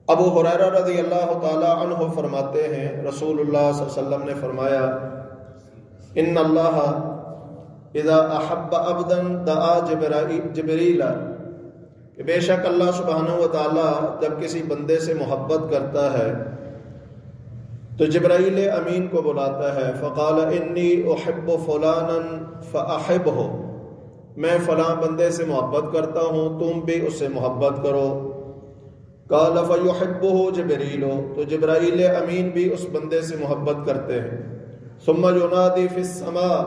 ابو ہریرہ رضی اللہ تعالی عنہ فرماتے ہیں رسول اللہ صلی اللہ علیہ وسلم نے فرمایا ان اللہ اذا احب عبدا دعا جبریل، کہ بے شک اللہ سبحانہ و تعالی جب کسی بندے سے محبت کرتا ہے تو جبرائیل امین کو بلاتا ہے، فقال انی احب فلانا فاحبہ، میں فلاں بندے سے محبت کرتا ہوں تم بھی اس سے محبت کرو۔ قال فیحبہ جبریل، تو جبرائیل امین بھی اس بندے سے محبت کرتے ہیں۔ ثم ینادی فی السماء،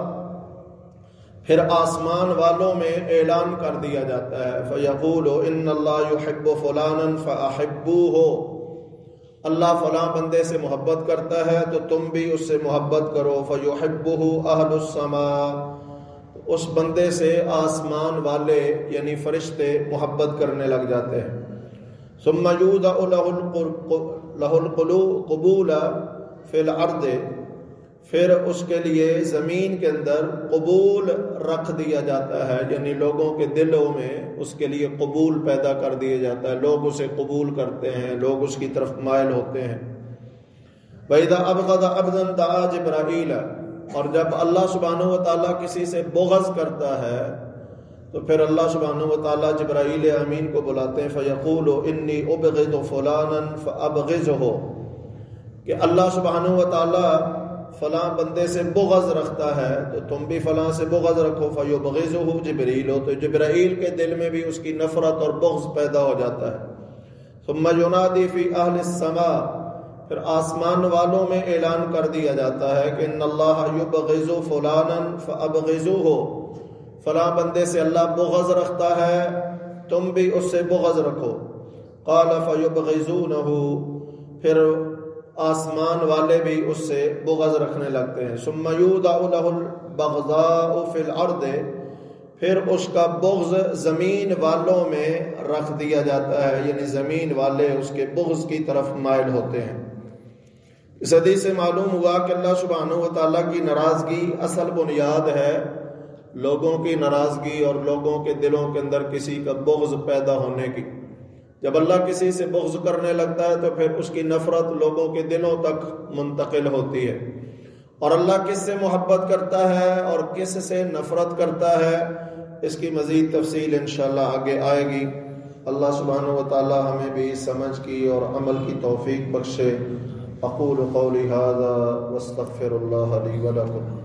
پھر آسمان والوں میں اعلان کر دیا جاتا ہے، فیقول ان اللہ یحب فلانا فاحبوہ، اللہ فلاں بندے سے محبت کرتا ہے تو تم بھی اس سے محبت کرو۔ فیحبہ اہل السماء، اس بندے سے آسمان والے یعنی فرشتے محبت کرنے لگ جاتے ہیں۔ ثم یوضع لہ القبول فی الارض، پھر اس کے لیے زمین کے اندر قبول رکھ دیا جاتا ہے، یعنی لوگوں کے دلوں میں اس کے لیے قبول پیدا کر دیا جاتا ہے، لوگ اسے قبول کرتے ہیں، لوگ اس کی طرف مائل ہوتے ہیں۔ وَإِذَا أَبْغَضَ عَبْدًا دَعَا جِبْرَائِیلَ، اور جب اللہ سبحانہ و تعالیٰ کسی سے بغض کرتا ہے تو پھر اللہ سبحانہ و تعالیٰ جبرائیل امین کو بلاتے ہیں، فَيَقُولُ إِنِّي أُبْغِضُ فُلَانًا فَأَبْغِضْهُ، کہ اللہ سبحانہ و تعالیٰ فلاں بندے سے بغض رکھتا ہے تو تم بھی فلاں سے بغض رکھو۔ فَيُبْغِضُهُ جبریل، تو جبرائیل کے دل میں بھی اس کی نفرت اور بغض پیدا ہو جاتا ہے۔ ثُمَّ يُنَادِي فِي أَهْلِ السَّمَاءِ، پھر آسمان والوں میں اعلان کر دیا جاتا ہے کہ ان اللہ یبغض فلانا فابغضوہ، فلاں بندے سے اللہ بغض رکھتا ہے تم بھی اس سے بغض رکھو۔ قال فیبغضونہ، پھر آسمان والے بھی اس سے بغض رکھنے لگتے ہیں۔ ثم یوضع لہ البغضاء فی الارض، پھر اس کا بغض زمین والوں میں رکھ دیا جاتا ہے، یعنی زمین والے اس کے بغض کی طرف مائل ہوتے ہیں۔ اس حدیث سے معلوم ہوا کہ اللہ سبحانہ و تعالیٰ کی ناراضگی اصل بنیاد ہے لوگوں کی ناراضگی اور لوگوں کے دلوں کے اندر کسی کا بغض پیدا ہونے کی۔ جب اللہ کسی سے بغض کرنے لگتا ہے تو پھر اس کی نفرت لوگوں کے دلوں تک منتقل ہوتی ہے، اور اللہ کس سے محبت کرتا ہے اور کس سے نفرت کرتا ہے اس کی مزید تفصیل انشاءاللہ آگے آئے گی۔ اللہ سبحانہ و تعالی ہمیں بھی سمجھ کی اور عمل کی توفیق بخشے۔ اقول قولی ھذا واستغفر اللہ لی ولکم۔